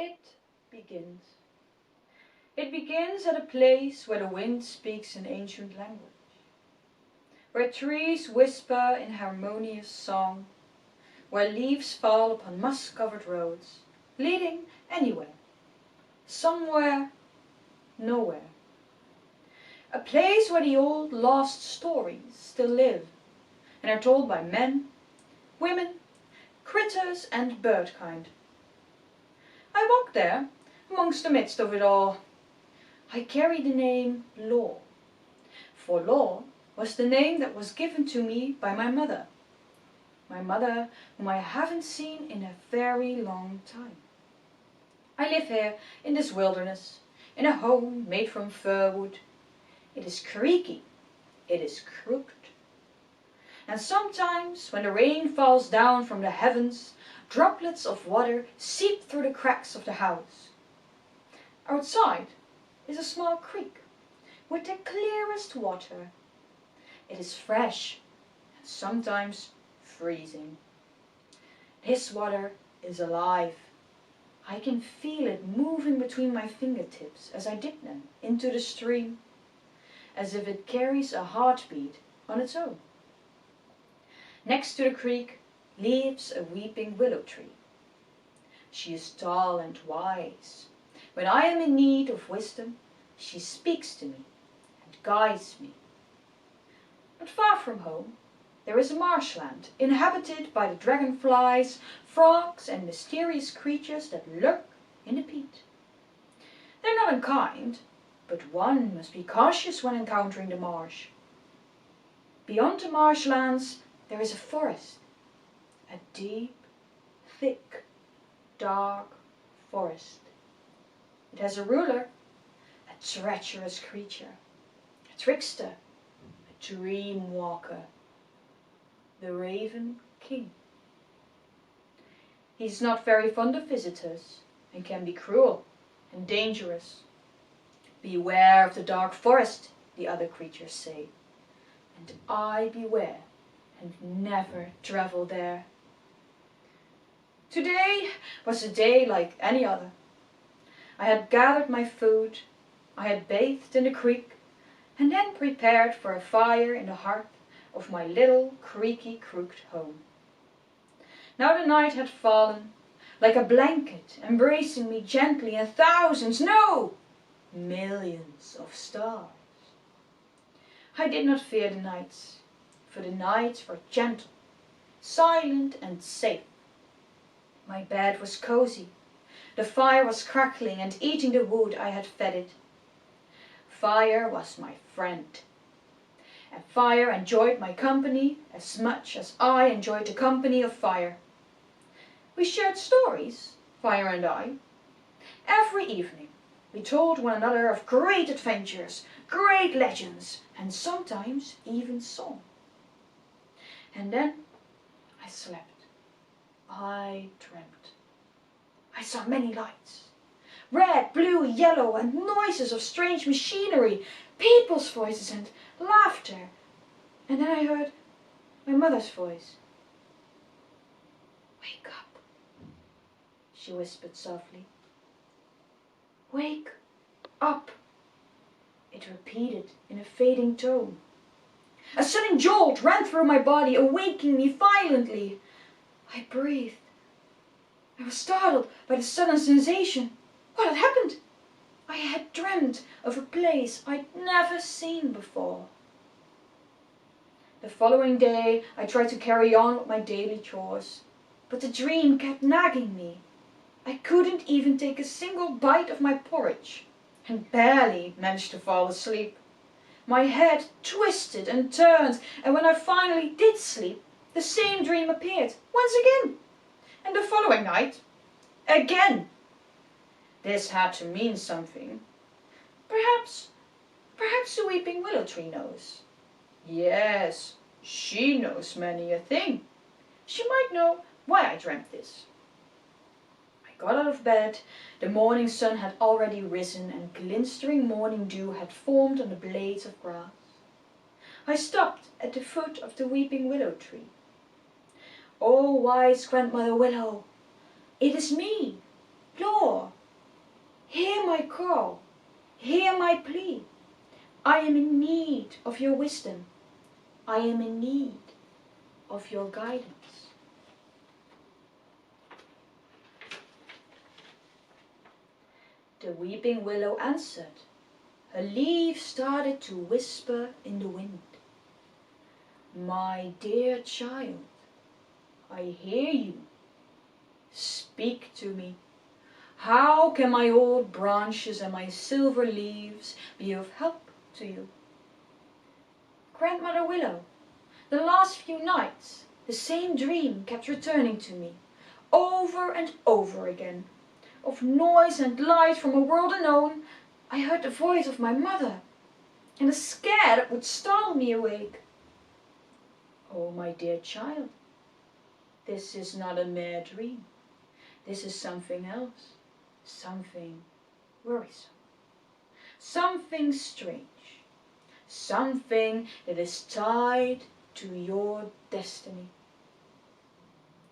It begins. It begins at a place where the wind speaks an ancient language, where trees whisper in harmonious song, where leaves fall upon moss-covered roads, leading anywhere, somewhere, nowhere. A place where the old lost stories still live and are told by men, women, critters and birdkind. I walk there, amongst the midst of it all. I carry the name Law, for Law was the name that was given to me by my mother whom I haven't seen in a very long time. I live here in this wilderness, in a home made from fir wood. It is creaky, it is crooked. And sometimes when the rain falls down from the heavens, droplets of water seep through the cracks of the house. Outside is a small creek with the clearest water. It is fresh and sometimes freezing. This water is alive. I can feel it moving between my fingertips as I dip them into the stream, as if it carries a heartbeat on its own. Next to the creek lives a weeping willow tree. She is tall and wise. When I am in need of wisdom, she speaks to me and guides me. Not far from home, there is a marshland inhabited by the dragonflies, frogs and mysterious creatures that lurk in the peat. They're not unkind, but one must be cautious when encountering the marsh. Beyond the marshlands there is a forest, a deep, thick, dark forest. It has a ruler, a treacherous creature, a trickster, a dream walker, the Raven King. He's not very fond of visitors and can be cruel and dangerous. Beware of the dark forest, the other creatures say, and I beware and never travel there. Today was a day like any other. I had gathered my food, I had bathed in the creek, and then prepared for a fire in the hearth of my little creaky crooked home. Now the night had fallen, like a blanket embracing me gently, and thousands, no, millions of stars. I did not fear the nights, for the nights were gentle, silent and safe. My bed was cozy, the fire was crackling and eating the wood I had fed it. Fire was my friend, and fire enjoyed my company as much as I enjoyed the company of fire. We shared stories, fire and I. Every evening we told one another of great adventures, great legends, and sometimes even song. And then I slept. I dreamt. I saw many lights, red, blue, yellow, and noises of strange machinery, people's voices and laughter. And then I heard my mother's voice. "Wake up," she whispered softly. "Wake up," it repeated in a fading tone. A sudden jolt ran through my body, awaking me violently. I breathed. I was startled by the sudden sensation. What had happened? I had dreamt of a place I'd never seen before. The following day I tried to carry on with my daily chores, but the dream kept nagging me. I couldn't even take a single bite of my porridge, and barely managed to fall asleep. My head twisted and turned, and when I finally did sleep, the same dream appeared once again. And the following night, again. This had to mean something. Perhaps the weeping willow tree knows. Yes, she knows many a thing. She might know why I dreamt this. I got out of bed. The morning sun had already risen, and glistering morning dew had formed on the blades of grass. I stopped at the foot of the weeping willow tree. "Oh, wise Grandmother Willow, it is me," Lord, hear my call, hear my plea. I am in need of your wisdom. I am in need of your guidance. The weeping willow answered. Her leaves started to whisper in the wind. My dear child, I hear you. Speak to me. How can my old branches and my silver leaves be of help to you? Grandmother Willow, the last few nights, the same dream kept returning to me, over and over again. Of noise and light from a world unknown, I heard the voice of my mother, and a scare that would startle me awake. Oh, my dear child, this is not a mere dream. This is something else, something worrisome, something strange, something that is tied to your destiny.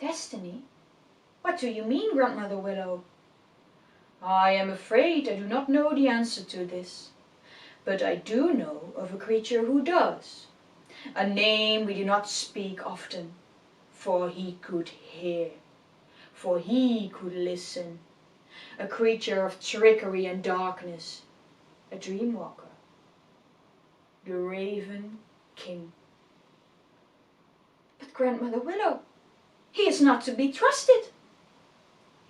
Destiny? What do you mean, Grandmother Willow? I am afraid I do not know the answer to this, but I do know of a creature who does, a name we do not speak often, for he could hear, for he could listen, a creature of trickery and darkness, a dream walker, the Raven King. But Grandmother Willow, he is not to be trusted.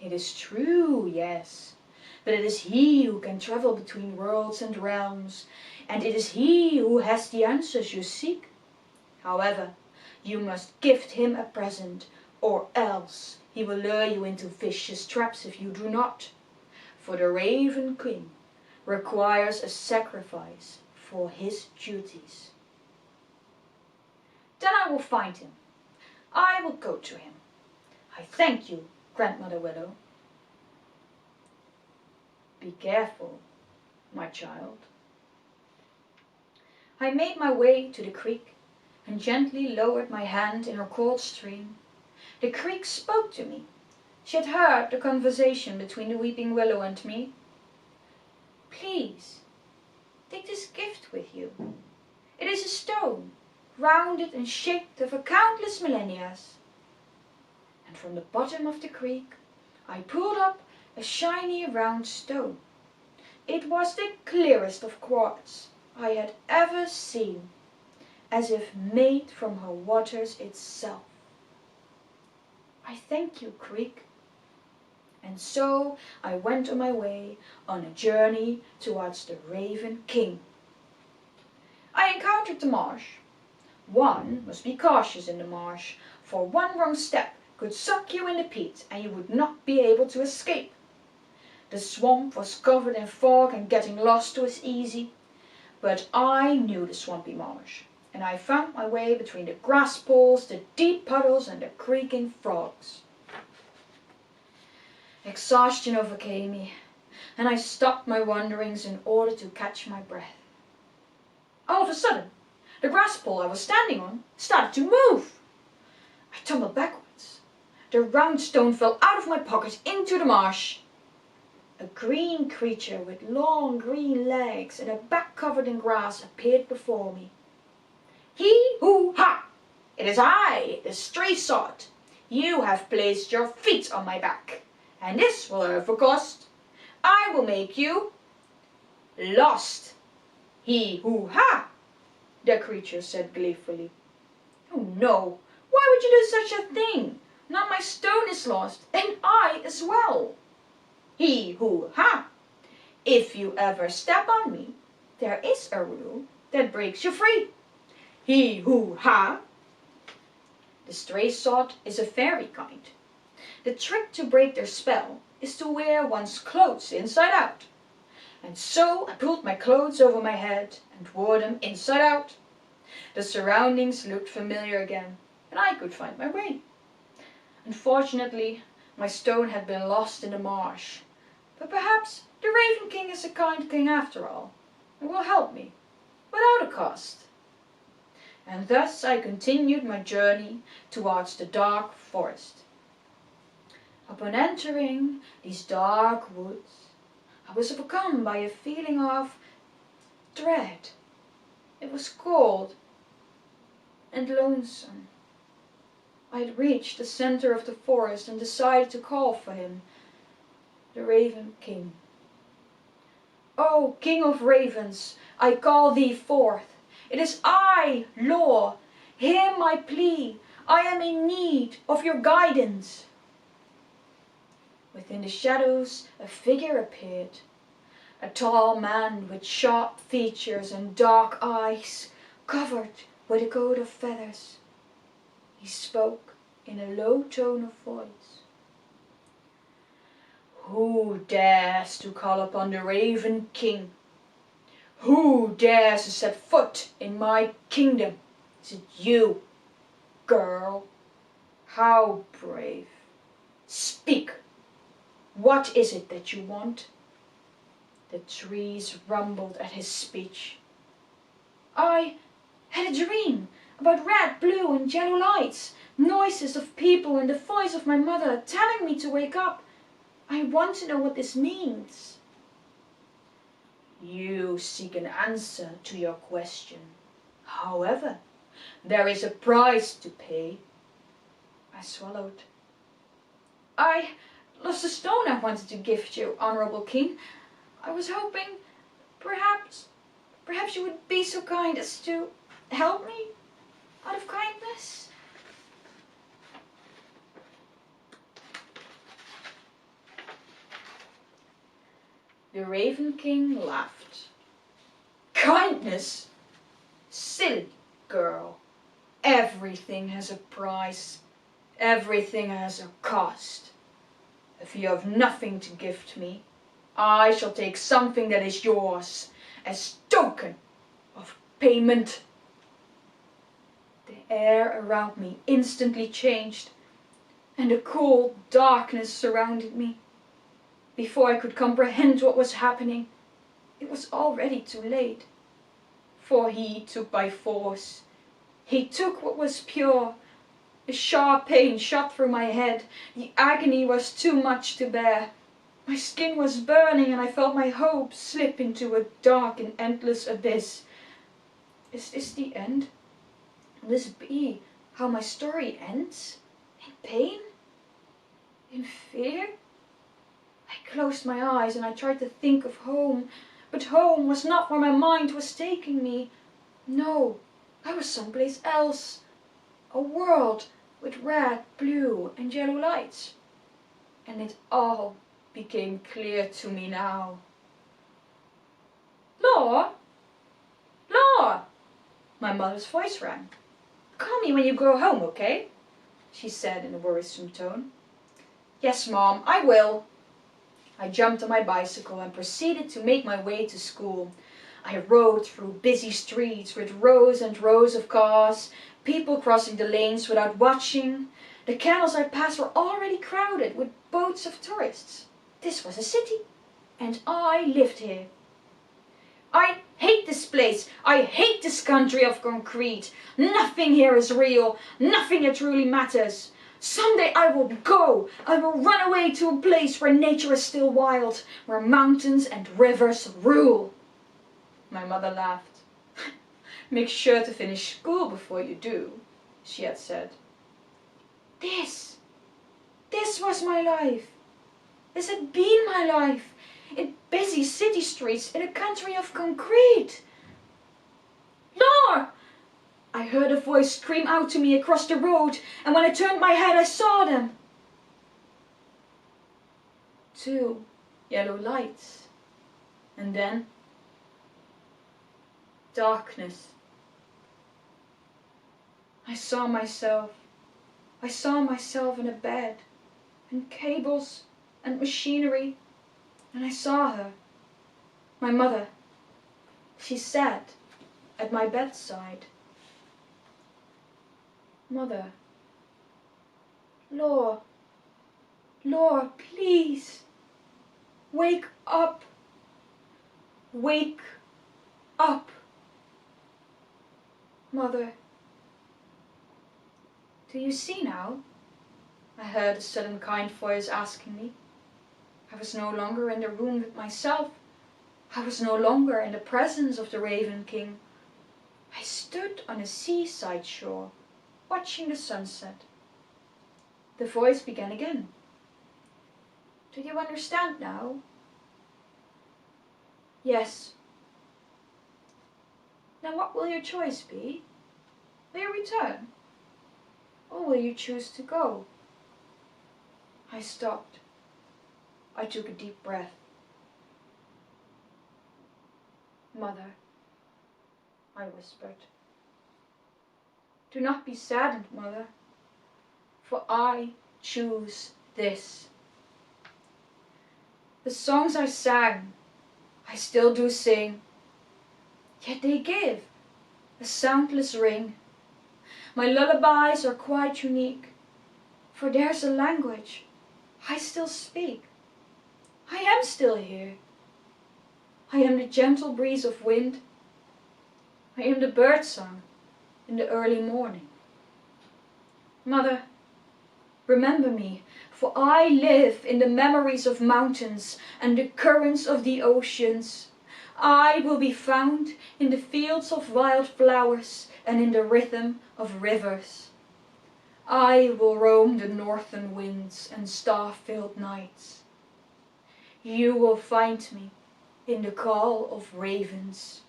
It is true, yes, but it is he who can travel between worlds and realms, and it is he who has the answers you seek. However, you must gift him a present, or else he will lure you into vicious traps if you do not. For the Raven King requires a sacrifice for his duties. Then I will find him. I will go to him. I thank you, Grandmother Willow. Be careful, my child. I made my way to the creek and gently lowered my hand in her cold stream. The creek spoke to me. She had heard the conversation between the weeping willow and me. Please, take this gift with you. It is a stone, rounded and shaped over countless millennia. And from the bottom of the creek, I pulled up a shiny round stone. It was the clearest of quartz I had ever seen, as if made from her waters itself. I thank you, creek. And so I went on my way on a journey towards the Raven King. I encountered the marsh. One must be cautious in the marsh, for one wrong step could suck you in the peat and you would not be able to escape. The swamp was covered in fog and getting lost was easy, but I knew the swampy marsh, and I found my way between the grass pools, the deep puddles and the creaking frogs. Exhaustion overcame me, and I stopped my wanderings in order to catch my breath. All of a sudden, the grass pole I was standing on started to move. I tumbled backwards. The round stone fell out of my pocket into the marsh. A green creature with long green legs and a back covered in grass appeared before me. Hee-hoo-ha! It is I, the stray sod. You have placed your feet on my back, and this will have a cost. I will make you lost. Hee-hoo-ha! The creature said gleefully. Oh no, why would you do such a thing? Now my stone is lost, and I as well. Hee-hoo-ha! If you ever step on me, there is a rule that breaks you free. Hee-hoo-ha! The stray sod is a fairy kind. The trick to break their spell is to wear one's clothes inside out. And so I pulled my clothes over my head and wore them inside out. The surroundings looked familiar again, and I could find my way. Unfortunately, my stone had been lost in the marsh, but perhaps the Raven King is a kind king after all, and will help me, without a cost. And thus I continued my journey towards the dark forest. Upon entering these dark woods, I was overcome by a feeling of dread. It was cold and lonesome. I had reached the center of the forest and decided to call for him, the Raven King. "O King of Ravens, I call thee forth. It is I, Law. Hear my plea. I am in need of your guidance." Within the shadows a figure appeared, a tall man with sharp features and dark eyes, covered with a coat of feathers. He spoke in a low tone of voice. "Who dares to call upon the Raven King? Who dares to set foot in my kingdom? Is it you, girl? How brave! Speak! What is it that you want?" The trees rumbled at his speech. "I had a dream about red, blue and yellow lights, noises of people and the voice of my mother telling me to wake up. I want to know what this means." "You seek an answer to your question. However, there is a price to pay." I swallowed. "I lost a stone I wanted to gift you, Honorable King. I was hoping perhaps you would be so kind as to help me out of kindness." The Raven King laughed. "Kindness? Silly girl. Everything has a price. Everything has a cost. If you have nothing to gift me, I shall take something that is yours as token of payment." The air around me instantly changed, and a cool darkness surrounded me. Before I could comprehend what was happening, it was already too late. For he took by force. He took what was pure. A sharp pain shot through my head. The agony was too much to bear. My skin was burning and I felt my hopes slip into a dark and endless abyss. Is this the end? Will this be how my story ends? In pain? In fear? I closed my eyes and I tried to think of home, but home was not where my mind was taking me. No, I was someplace else. A world with red, blue and yellow lights. And it all became clear to me now. "Law! Law!" My mother's voice rang. "Call me when you go home, okay?" she said in a worrisome tone. "Yes, Mom, I will." I jumped on my bicycle and proceeded to make my way to school. I rode through busy streets with rows and rows of cars, people crossing the lanes without watching. The canals I passed were already crowded with boats of tourists. This was a city, and I lived here. I hate this place. I hate this country of concrete. Nothing here is real. Nothing here truly matters. Someday I will go. I will run away to a place where nature is still wild, where mountains and rivers rule. My mother laughed. "Make sure to finish school before you do," she had said. This was my life. This had been my life. In busy city streets, in a country of concrete. "Law!" I heard a voice scream out to me across the road, and when I turned my head, I saw them. 2 yellow lights, and then darkness. I saw myself in a bed, and cables and machinery, and I saw her, my mother. She sat at my bedside. "Mother, Law, please, wake up, wake up. Mother, do you see now? I heard a sudden kind voice asking me. I was no longer in the room with myself. I was no longer in the presence of the Raven King. I stood on a seaside shore, watching the sunset. The voice began again. Do you understand now? Yes. Now what will your choice be? Will you return? Or will you choose to go? I stopped. I took a deep breath. Mother, I whispered. Do not be saddened, Mother, for I choose this. The songs I sang, I still do sing, yet they give a soundless ring. My lullabies are quite unique, for there's a language I still speak. I am still here. I am the gentle breeze of wind. I am the birdsong in the early morning. Mother, remember me, for I live in the memories of mountains and the currents of the oceans. I will be found in the fields of wild flowers and in the rhythm of rivers. I will roam the northern winds and star-filled nights. You will find me in the call of ravens.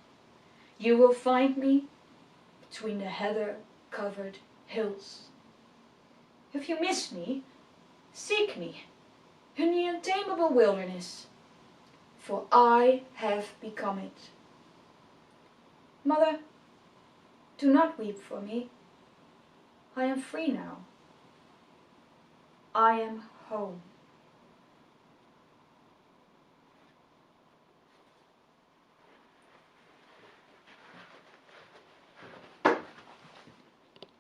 You will find me between the heather-covered hills. If you miss me, seek me in the untamable wilderness, for I have become it. Mother, do not weep for me. I am free now. I am home.